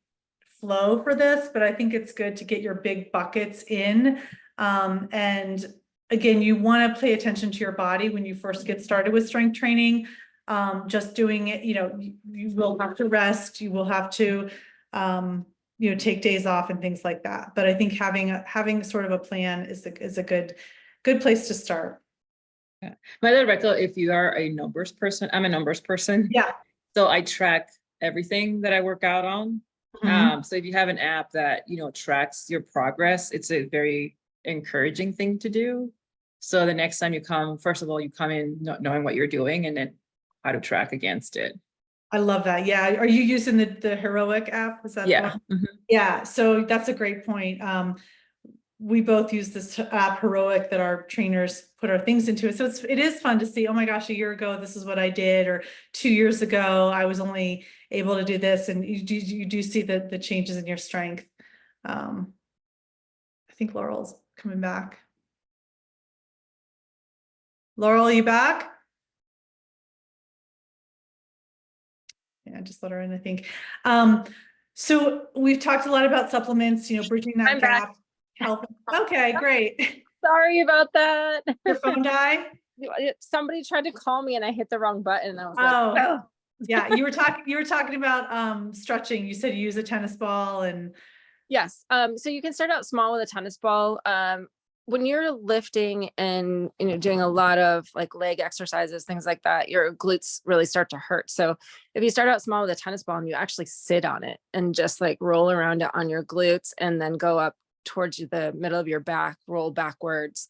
flow for this, but I think it's good to get your big buckets in. And again, you want to pay attention to your body when you first get started with strength training. Just doing it, you will have to rest, you will have to, take days off and things like that. But I think having sort of a plan is a good place to start. Yeah. My director, if you are a numbers person, I'm a numbers person. Yeah. So I track everything that I work out on. So if you have an app that, tracks your progress, it's a very encouraging thing to do. So the next time you come, first of all, you come in not knowing what you're doing and then how to track against it. I love that. Yeah. Are you using the Heroic app? Is that the Yeah. one? Yeah. So that's a great point. We both use this app Heroic that our trainers put our things into it. So it is fun to see, oh my gosh, a year ago, this is what I did, or 2 years ago, I was only able to do this. And you do see the changes in your strength. I think Laurel's coming back. Laurel, are you back? Yeah, just let her in, I think. So we've talked a lot about supplements, bridging that I'm back. gap. Help. Okay, great. Sorry about that. Your phone die? Somebody tried to call me and I hit the wrong button. And I was Oh. like, oh. Yeah, you were talking about stretching. You said you use a tennis ball and Yes. So you can start out small with a tennis ball. When you're lifting and doing a lot of like leg exercises, things like that, your glutes really start to hurt. So if you start out small with a tennis ball and you actually sit on it and just like roll around it on your glutes and then go up towards the middle of your back, roll backwards.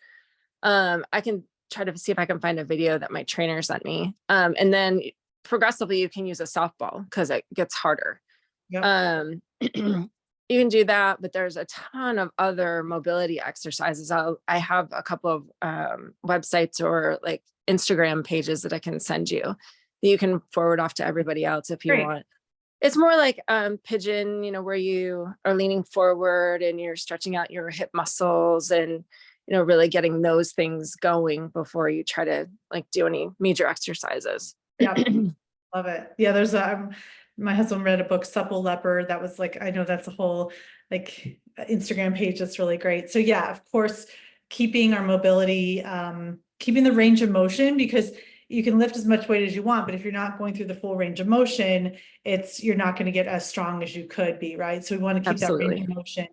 I can try to see if I can find a video that my trainer sent me. And then progressively you can use a softball because it gets harder. Yep. You can do that, but there's a ton of other mobility exercises. I have a couple of websites or like Instagram pages that I can send you that you can forward off to everybody else if you want. It's more like pigeon, where you are leaning forward and you're stretching out your hip muscles and, really getting those things going before you try to like do any major exercises. Yeah, love it. Yeah, there's my husband read a book, Supple Leopard. That was like, I know that's a whole like Instagram page that's really great. So yeah, of course, keeping our mobility, keeping the range of motion, because you can lift as much weight as you want, but if you're not going through the full range of motion, you're not going to get as strong as you could be, right? So we want to keep that range of motion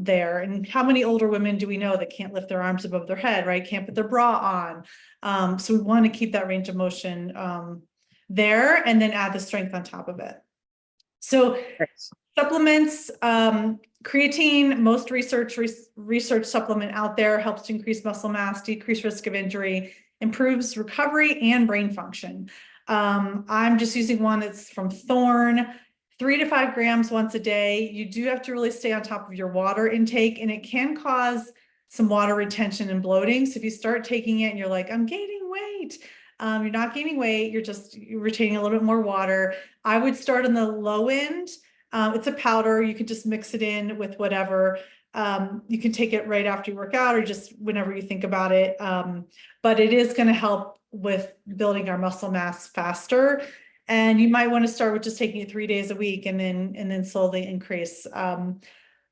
there. And how many older women do we know that can't lift their arms above their head, right? Can't put their bra on. So we want to keep that range of motion there and then add the strength on top of it. So supplements, creatine, most research supplement out there, helps to increase muscle mass, decrease risk of injury, improves recovery and brain function. I'm just using one that's from Thorne, 3 to 5 grams once a day. You do have to really stay on top of your water intake, and it can cause some water retention and bloating. So if you start taking it and you're like, I'm gaining weight, you're not gaining weight, you're retaining a little bit more water. I would start on the low end. It's a powder. You can just mix it in with whatever. You can take it right after you work out or just whenever you think about it. But it is going to help with building our muscle mass faster. And you might want to start with just taking it 3 days a week and then slowly increase.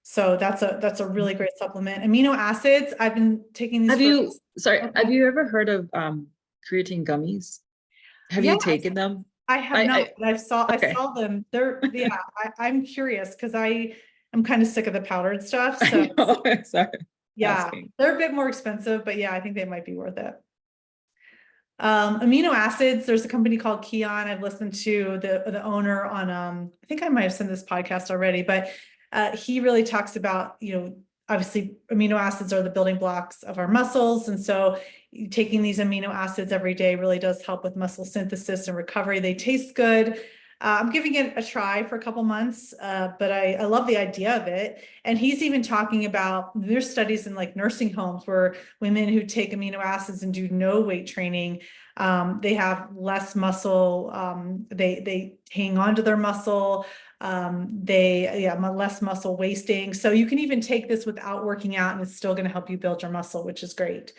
So that's a really great supplement. Amino acids, I've been taking these. Have you ever heard of creatine gummies? Have you taken them? I have not, but I saw them. I'm curious because I am kind of sick of the powdered stuff. So Sorry. Yeah, they're a bit more expensive, but yeah, I think they might be worth it. Amino acids, there's a company called Kion. I've listened to the owner on, I think I might have sent this podcast already, but he really talks about, obviously amino acids are the building blocks of our muscles. And so taking these amino acids every day really does help with muscle synthesis and recovery. They taste good. I'm giving it a try for a couple months, but I love the idea of it. And he's even talking about, there's studies in like nursing homes where women who take amino acids and do no weight training, they have less muscle, they hang on to their muscle, less muscle wasting. So you can even take this without working out and it's still going to help you build your muscle, which is great.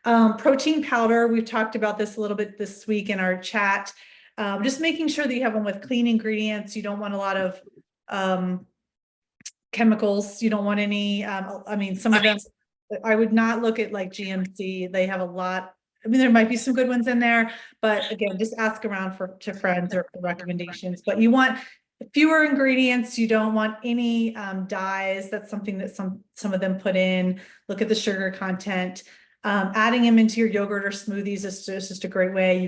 Protein powder, we've talked about this a little bit this week in our chat. Just making sure that you have them with clean ingredients. You don't want a lot of chemicals. You don't want any, some of them, I would not look at like GMC. They have a lot. There might be some good ones in there, but again, just ask around to friends or for recommendations. But you want fewer ingredients. You don't want any dyes. That's something that some of them put in. Look at the sugar content. Adding them into your yogurt or smoothies is just a great way.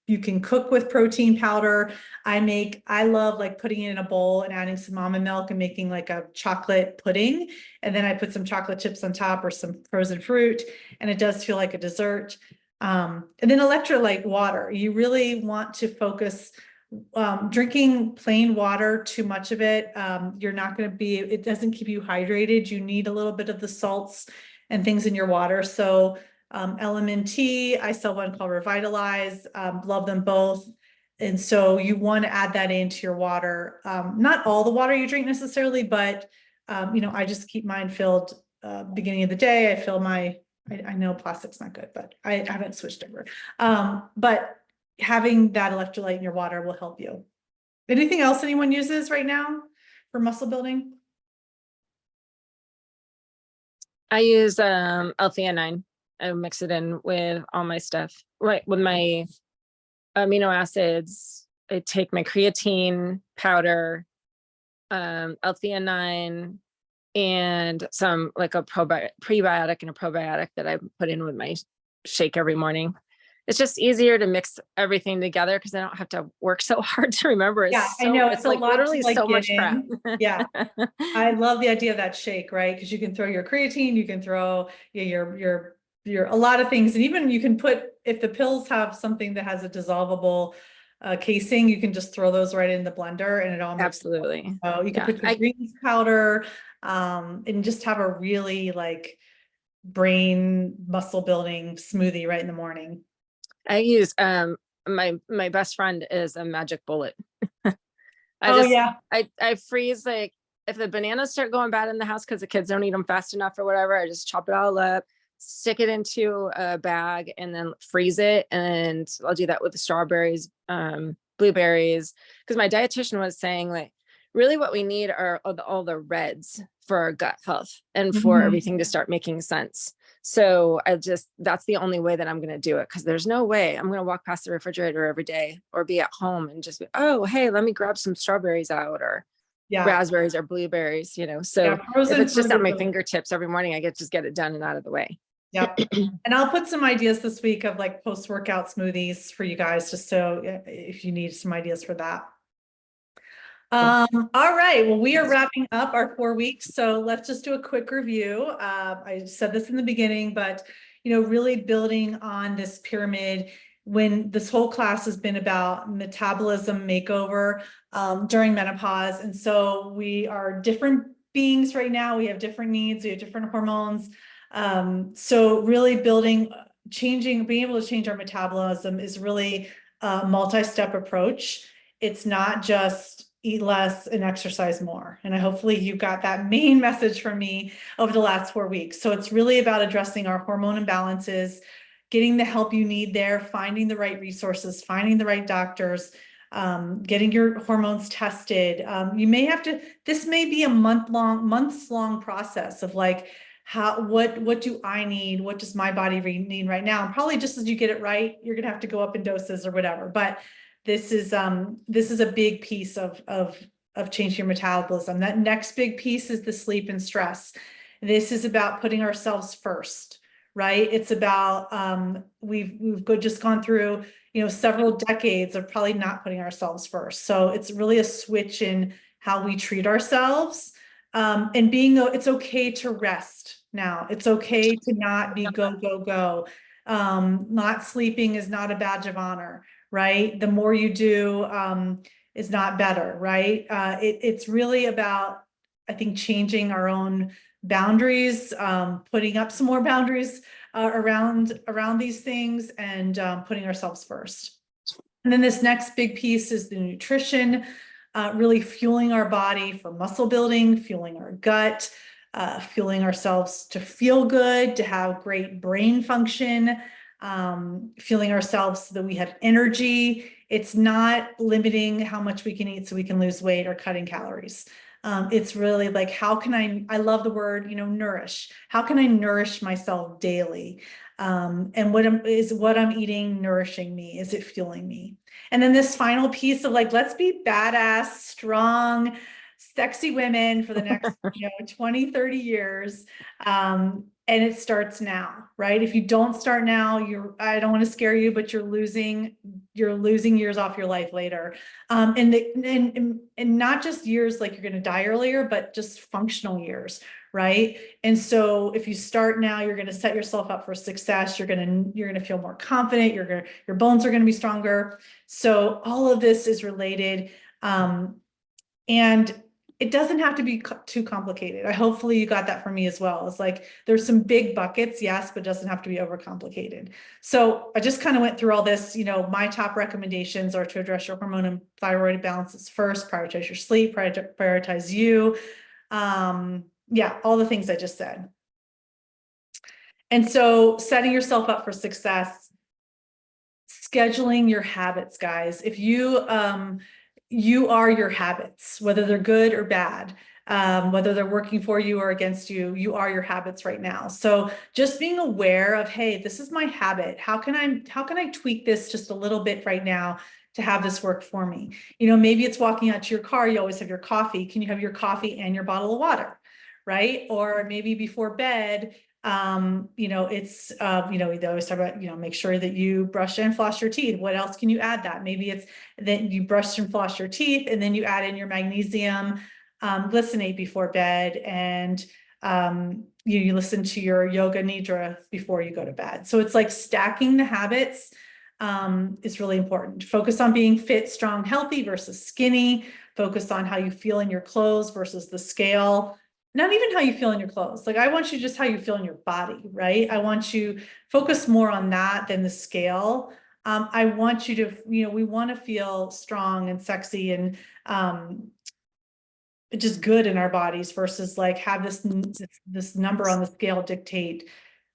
You can cook with protein powder. I love like putting it in a bowl and adding some almond milk and making like a chocolate pudding. And then I put some chocolate chips on top or some frozen fruit, and it does feel like a dessert. And then electrolyte water. You really want to focus, drinking plain water, too much of it. It doesn't keep you hydrated. You need a little bit of the salts and things in your water. So LMNT, I sell one called Revitalize, love them both. And so you want to add that into your water. Not all the water you drink necessarily, but I just keep mine filled beginning of the day. I fill I know plastic's not good, but I haven't switched over. But having that electrolyte in your water will help you. Anything else anyone uses right now for muscle building? I use L-theanine. I mix it in with all my stuff. Right, with my amino acids, I take my creatine powder, L-theanine, and some like a prebiotic and a probiotic that I put in with my shake every morning. It's just easier to mix everything together because I don't have to work so hard to remember. I know it's like a lot literally to, like, so much get crap. in. Yeah, I love the idea of that shake, right? Because you can throw your creatine, you can throw your a lot of things, and even you can put, if the pills have something that has a dissolvable casing, you can just throw those right in the blender and it all mixes. Absolutely. So you can put your greens powder and just have a really like brain muscle building smoothie right in the morning. I use my best friend is a magic bullet. I freeze, like if the bananas start going bad in the house because the kids don't eat them fast enough or whatever, I just chop it all up, stick it into a bag and then freeze it. And I'll do that with the strawberries, blueberries, because my dietitian was saying like really what we need are all the reds for our gut health and for everything to start making sense. So that's the only way that I'm going to do it, because there's no way I'm going to walk past the refrigerator every day or be at home and just be, oh, hey, let me grab some strawberries out or raspberries or blueberries, so if it's just at my fingertips every morning, I just get it done and out of the way. Yeah. And I'll put some ideas this week of like post-workout smoothies for you guys, just so if you need some ideas for that. All right. Well, we are wrapping up our 4 weeks. So let's just do a quick review. I said this in the beginning, but, really building on this pyramid when this whole class has been about metabolism makeover during menopause. And so we are different beings right now. We have different needs. We have different hormones. So really being able to change our metabolism is really a multi-step approach. It's not just eat less and exercise more. And hopefully you got that main message from me over the last 4 weeks. So it's really about addressing our hormone imbalances, getting the help you need there, finding the right resources, finding the right doctors, getting your hormones tested. This may be a months long process of like, what do I need? What does my body need right now? And probably just as you get it right, you're going to have to go up in doses or whatever. But this is a big piece of changing your metabolism. That next big piece is the sleep and stress. This is about putting ourselves first, right? It's about, just gone through, several decades of probably not putting ourselves first. So it's really a switch in how we treat ourselves. And it's okay to rest now. It's okay to not be go, go, go. Not sleeping is not a badge of honor, right? The more you do, is not better, right? It's really about, I think, changing our own boundaries, putting up some more boundaries around these things, and putting ourselves first. And then this next big piece is the nutrition, really fueling our body for muscle building, fueling our gut, fueling ourselves to feel good, to have great brain function, fueling ourselves so that we have energy. It's not limiting how much we can eat so we can lose weight or cutting calories. It's really like, how can I love the word, nourish. How can I nourish myself daily? And what I'm eating nourishing me? Is it fueling me? And then this final piece of like, let's be badass, strong, sexy women for the next 20, 30 years. And it starts now, right? If you don't start now, I don't want to scare you, but you're losing years off your life later. And not just years like you're going to die earlier, but just functional years, right? And so if you start now, you're going to set yourself up for success. You're going to feel more confident. Your bones are going to be stronger. So all of this is related. And it doesn't have to be too complicated. Hopefully you got that from me as well. It's like, there's some big buckets, yes, but it doesn't have to be overcomplicated. So I just kind of went through all this. My top recommendations are to address your hormone and thyroid imbalances first, prioritize your sleep, prioritize you. Yeah, all the things I just said. And so setting yourself up for success, scheduling your habits, guys. If you are your habits, whether they're good or bad, whether they're working for you or against you, you are your habits right now. So just being aware of, hey, this is my habit. How can I tweak this just a little bit right now to have this work for me? Maybe it's walking out to your car. You always have your coffee. Can you have your coffee and your bottle of water, right? Or maybe before bed, it's, they always talk about, make sure that you brush and floss your teeth. What else can you add that? Maybe it's that you brush and floss your teeth, and then you add in your magnesium glycinate before bed, and you listen to your yoga nidra before you go to bed. So it's like stacking the habits is really important. Focus on being fit, strong, healthy versus skinny. Focus on how you feel in your clothes versus the scale. Not even how you feel in your clothes. Like, I want you just how you feel in your body, right? I want you focus more on that than the scale. I want you to, we want to feel strong and sexy and just good in our bodies versus like have this number on the scale dictate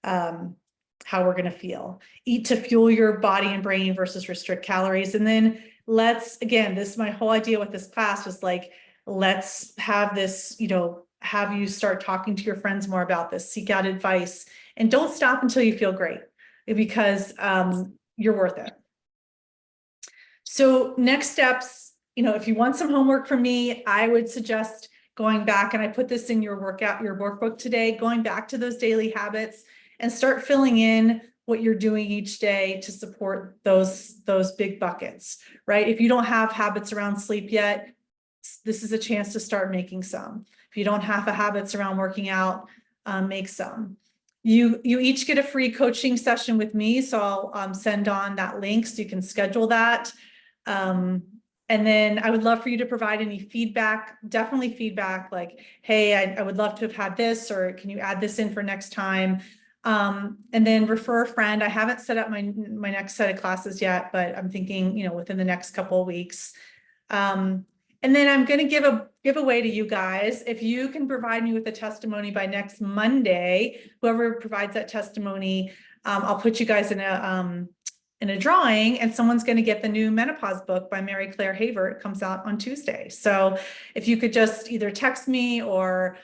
how we're going to feel. Eat to fuel your body and brain versus restrict calories. And then my whole idea with this class was like, let's have this, have you start talking to your friends more about this, seek out advice, and don't stop until you feel great, because you're worth it. So next steps, if you want some homework from me, I would suggest going back, and I put this in your workbook today, going back to those daily habits and start filling in what you're doing each day to support those big buckets, right? If you don't have habits around sleep yet, this is a chance to start making some. If you don't have habits around working out, make some. You each get a free coaching session with me, so I'll send on that link so you can schedule that. And then I would love for you to provide any feedback, definitely feedback like, hey, I would love to have had this, or can you add this in for next time? And then refer a friend. I haven't set up my next set of classes yet, but I'm thinking, within the next couple of weeks. And then I'm going to give a giveaway to you guys. If you can provide me with a testimony by next Monday, whoever provides that testimony, I'll put you guys in a drawing, and someone's going to get the new menopause book by Mary Claire Haver. It comes out on Tuesday. So if you could just either text me or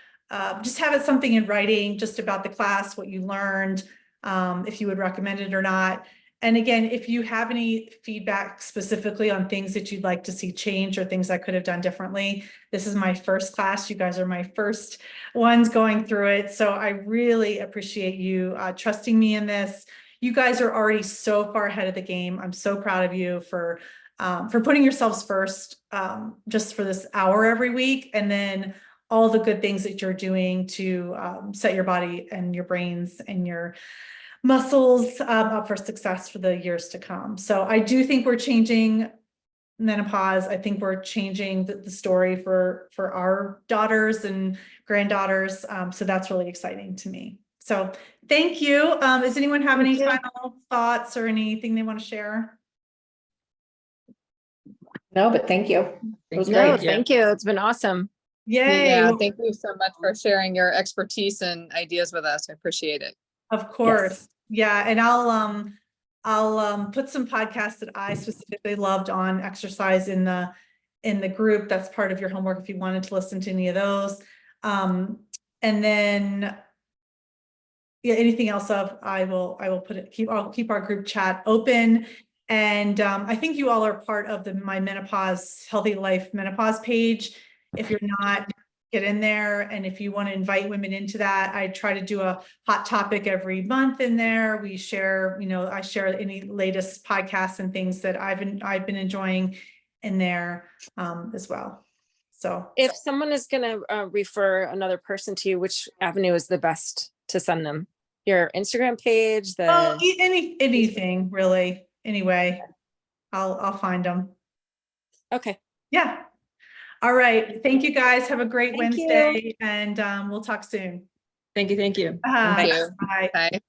just have it something in writing just about the class, what you learned, if you would recommend it or not. And again, if you have any feedback specifically on things that you'd like to see change or things I could have done differently, this is my first class. You guys are my first ones going through it. So I really appreciate you trusting me in this. You guys are already so far ahead of the game. I'm so proud of you for putting yourselves first, just for this hour every week. And then all the good things that you're doing to set your body and your brains and your muscles up for success for the years to come. So I do think we're changing menopause. I think we're changing the story for our daughters and granddaughters. So that's really exciting to me. So thank you. Does anyone have any final thoughts or anything they want to share? No, but thank you. It was No, great. thank you. It's been awesome. Yay. Yeah, thank you so much for sharing your expertise and ideas with us. I appreciate it. Of course. Yeah. And I'll put some podcasts that I specifically loved on exercise in the group. That's part of your homework if you wanted to listen to any of those. And then yeah, anything else I will put it, I'll keep our group chat open. And I think you all are part of my menopause, healthy life menopause page. If you're not, get in there. And if you want to invite women into that, I try to do a hot topic every month in there. We share, I share any latest podcasts and things that I've been enjoying in there as well. So If someone is going to refer another person to you, which avenue is the best to send them? Your Instagram page, anything really. Anyway, I'll find them. Okay. Yeah. All right. Thank you guys. Have a great Thank you. Wednesday and we'll talk soon. Thank you. Thank you. Bye. Bye.